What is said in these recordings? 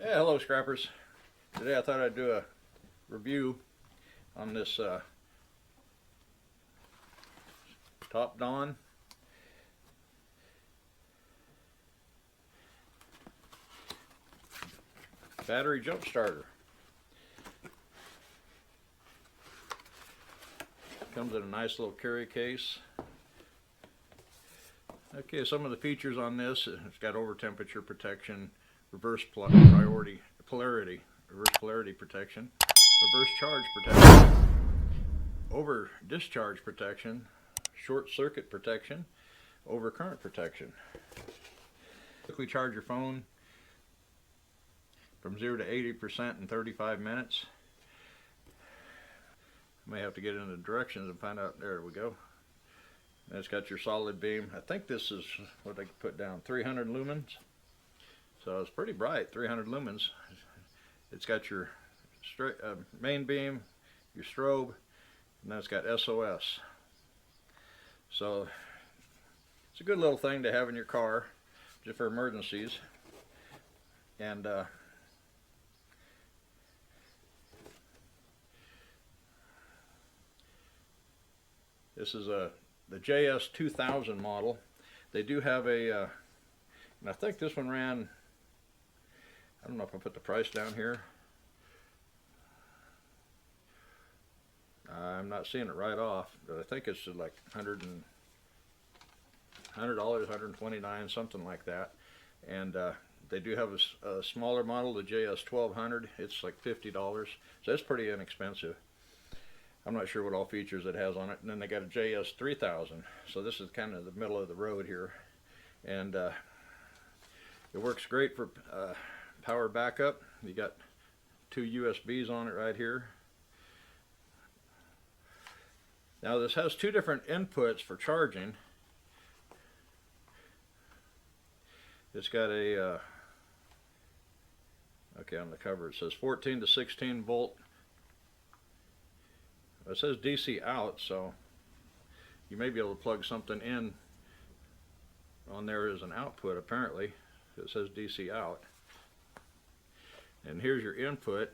Yeah, hello scrappers. Today I thought I'd do a review on this Top Dawn battery jump starter. Comes in a nice little carry case. Okay, some of the features on this: it's got over temperature protection, reverse polarity protection, reverse charge protection, over discharge protection, short circuit protection, over current protection. Quickly charge your phone from 0 to 80% in 35 minutes. May have to get into the directions and find out. There we go. And it's got your solid beam. I think this is what I put down, 300 lumens. So it's pretty bright, 300 lumens. It's got your main beam, your strobe, and then it's got SOS. So it's a good little thing to have in your car just for emergencies. And this is the JS2000 model. They do have a, and I think this one ran, I don't know if I put the price down here. I'm not seeing it right off, but I think it's like $100, $129, something like that. And they do have a smaller model, the JS2000. It's like $50, so it's pretty inexpensive. I'm not sure what all features it has on it. And then they got a JS3000, so this is kind of the middle of the road here. And it works great for power backup. You got 2 USBs on it right here. Now this has 2 different inputs for charging. It's got a okay, on the cover it says 14 to 16 volt. It says DC out, so you may be able to plug something in on there as an output. Apparently it says DC out. And here's your input.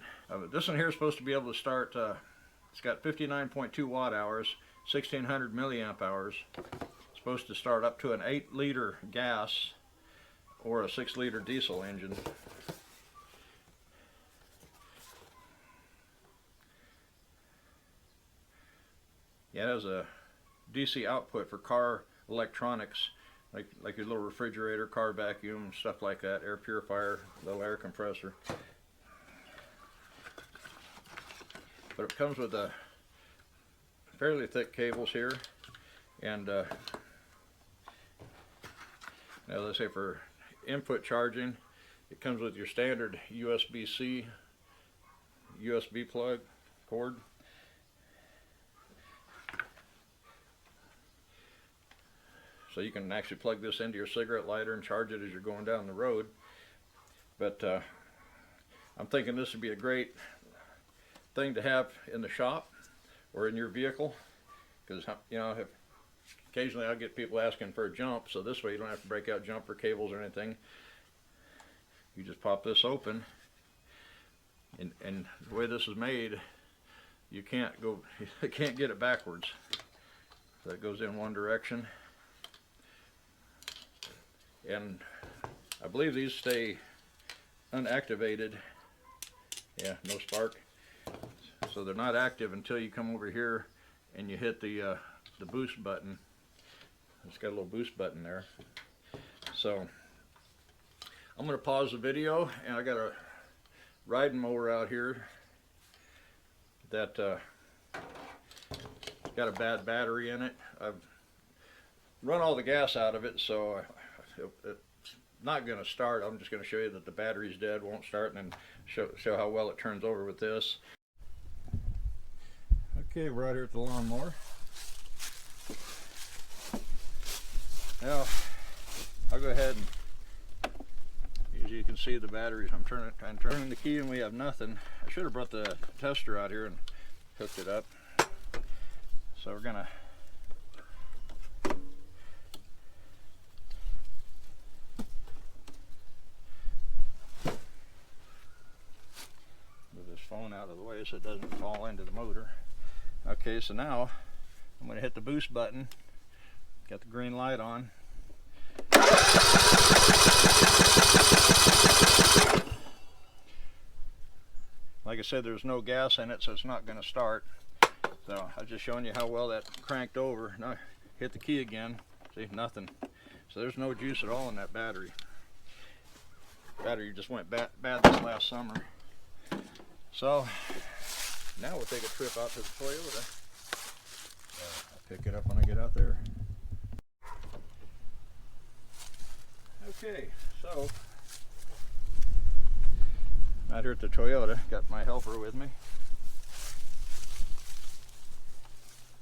This one here is supposed to be able to start, it's got 59.2 watt hours, 1600 milliamp hours. It's supposed to start up to an 8-liter gas or a 6-liter diesel engine. Yeah, it has a DC output for car electronics, like your little refrigerator, car vacuum, stuff like that, air purifier, little air compressor. But it comes with a fairly thick cables here, and now let's say for input charging, it comes with your standard USB-C USB plug cord. So you can actually plug this into your cigarette lighter and charge it as you're going down the road. But I'm thinking this would be a great thing to have in the shop or in your vehicle, because you know, occasionally I'll get people asking for a jump, so this way you don't have to break out jumper cables or anything. You just pop this open, and the way this is made, you can't get it backwards. So it goes in one direction. And I believe these stay unactivated. Yeah, no spark. So they're not active until you come over here and you hit the boost button. It's got a little boost button there. So I'm going to pause the video, and I got a riding mower out here that got a bad battery in it. I've run all the gas out of it, so it's not going to start. I'm just going to show you that the battery's dead, won't start, and then show how well it turns over with this. Okay, we're out here at the lawnmower. Now I'll go ahead and, as you can see, the batteries, I'm turning the key and we have nothing. I should have brought the tester out here and hooked it up. So we're gonna phone out of the way so it doesn't fall into the motor. Okay, so now I'm going to hit the boost button. Got the green light on. Like I said, there's no gas in it, so it's not going to start. So I was just showing you how well that cranked over. Now hit the key again. See, nothing. So there's no juice at all in that battery. Battery just went bad this last summer. So now we'll take a trip out to the Toyota. I'll pick it up when I get out there. Okay, so out here at the Toyota, got my helper with me.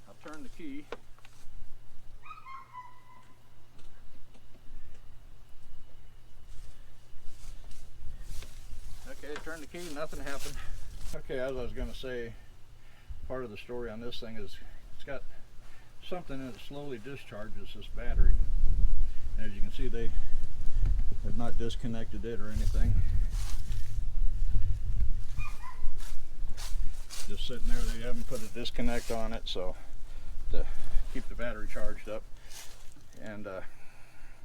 I'll turn the key. Okay, turn the key, nothing happened. Okay, as I was going to say, part of the story on this thing is it's got something that slowly discharges this battery. As you can see, they have not disconnected it or anything. Just sitting there, they haven't put a disconnect on it, so to keep the battery charged up. And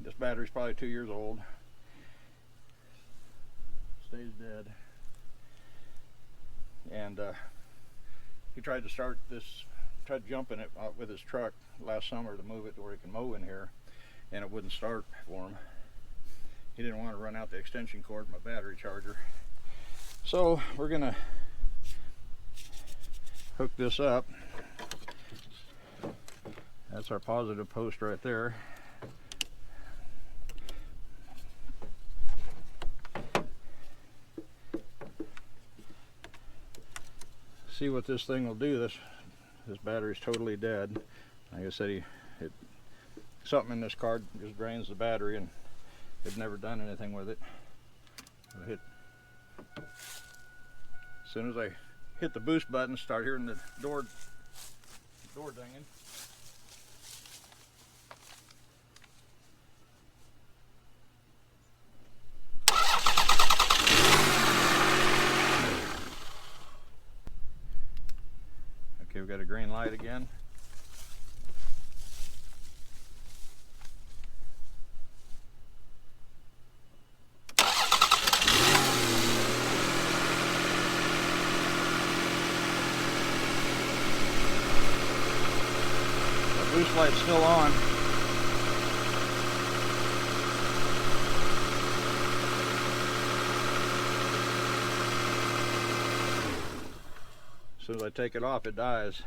this battery's probably 2 years old. Stays dead. And he tried to start this, tried jumping it out with his truck last summer to move it to where he can mow in here, and it wouldn't start for him. He didn't want to run out the extension cord in my battery charger. So we're gonna hook this up. That's our positive post right there. See what this thing will do. This battery's totally dead. Like I said, something in this card just drains the battery, and they've never done anything with it. As soon as I hit the boost button, start hearing the door dinging. Okay, we've got a green light again. The boost light's still on. As soon as I take it off, it dies.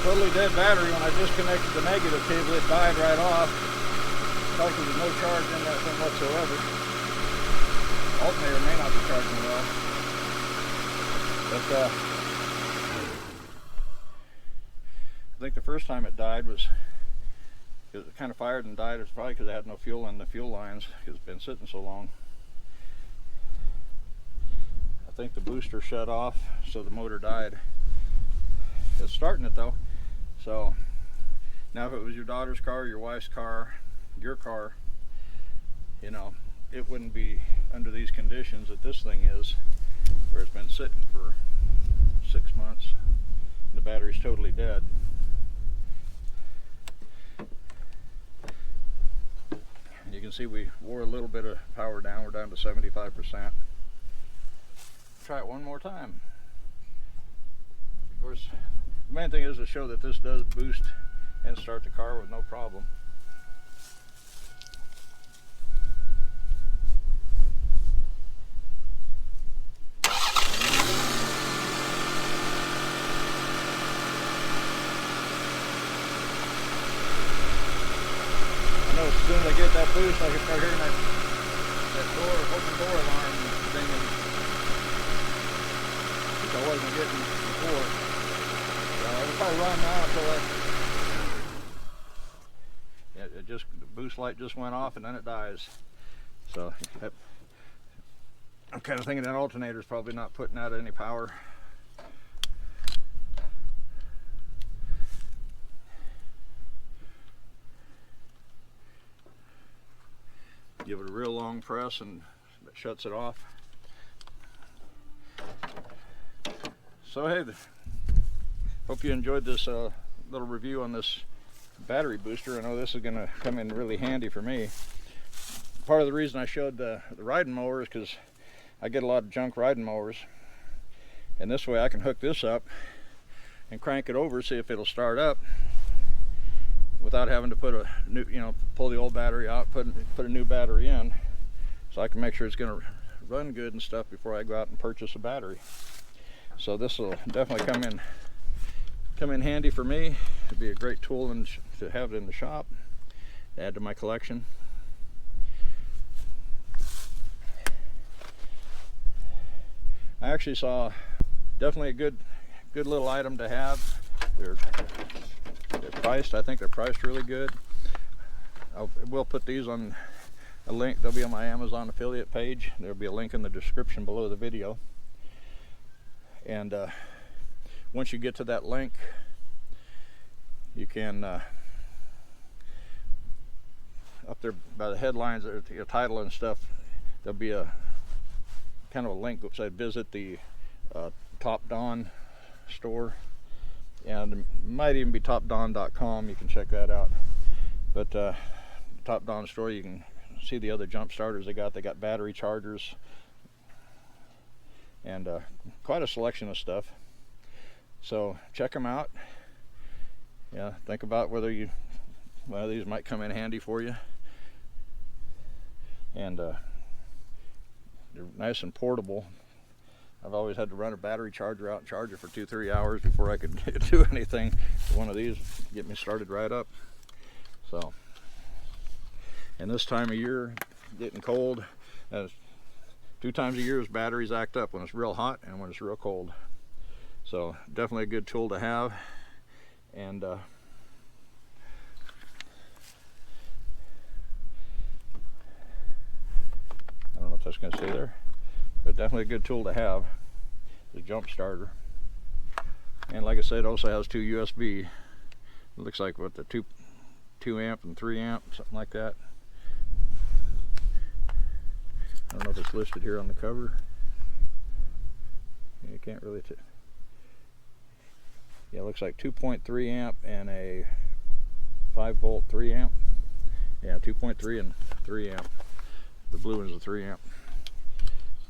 Totally dead battery. When I disconnected the negative cable, it died right off. Probably there's no charge in that thing whatsoever. Alternator may not be charging well. But I think the first time it died was because it kind of fired and died. It's probably because it had no fuel in the fuel lines because it's been sitting so long. I think the booster shut off, so the motor died. It's starting it though. So now if it was your daughter's car, your wife's car, your car, you know, it wouldn't be under these conditions that this thing is, where it's been sitting for 6 months and the battery's totally dead. And you can see we wore a little bit of power down. We're down to 75%. Try it one more time. Of course, the main thing is to show that this does boost and start the car with no problem. I know as soon as I get that boost, I can start hearing that open door alarm dinging, which I wasn't getting before. If I run now until that, yeah, the boost light just went off and then it dies. So I'm kind of thinking that alternator is probably not putting out any power. Give it a real long press and it shuts it off. So hey, hope you enjoyed this little review on this battery booster. I know this is going to come in really handy for me. Part of the reason I showed the riding mower is because I get a lot of junk riding mowers, and this way I can hook this up and crank it over, see if it'll start up without having to put a new, pull the old battery out, put a new battery in, so I can make sure it's going to run good and stuff before I go out and purchase a battery. So this will definitely come in handy for me. It'd be a great tool to have it in the shop, to add to my collection. I actually saw definitely a good little item to have. They're priced. I think they're priced really good. We'll put these on a link. They'll be on my Amazon affiliate page. There'll be a link in the description below the video. And once you get to that link, you can up there by the headlines, or your title and stuff, there'll be a kind of a link that said visit the Top Don store, and it might even be topdon.com. You can check that out. But Top Don store, you can see the other jump starters they got. They got battery chargers and quite a selection of stuff. So check them out. Yeah, think about whether one of these might come in handy for you. And they're nice and portable. I've always had to run a battery charger out and charge it for 2-3 hours before I could do anything. One of these get me started right up. So, and this time of year, getting cold, 2 times a year batteries act up, when it's real hot and when it's real cold. So definitely a good tool to have. And I don't know if that's going to stay there, but definitely a good tool to have, the jump starter. And like I said, it also has 2 USB. It looks like what, the 2 amp and 3 amp, something like that. I don't know if it's listed here on the cover. You can't really yeah, it looks like 2.3 amp and a 5 volt 3 amp. Yeah, 2.3 and 3 amp. The blue one is a 3 amp.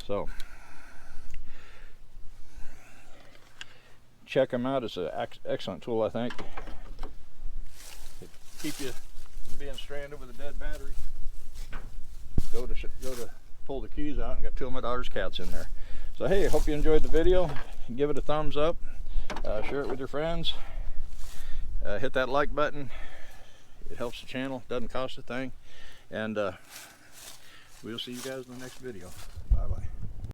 So check them out. It's an excellent tool, I think. Keep you from being stranded with a dead battery. Go to pull the keys out, and got 2 of my daughter's cats in there. So hey, hope you enjoyed the video. Give it a thumbs up. Share it with your friends. Hit that like button. It helps the channel. Doesn't cost a thing. And we'll see you guys in the next video.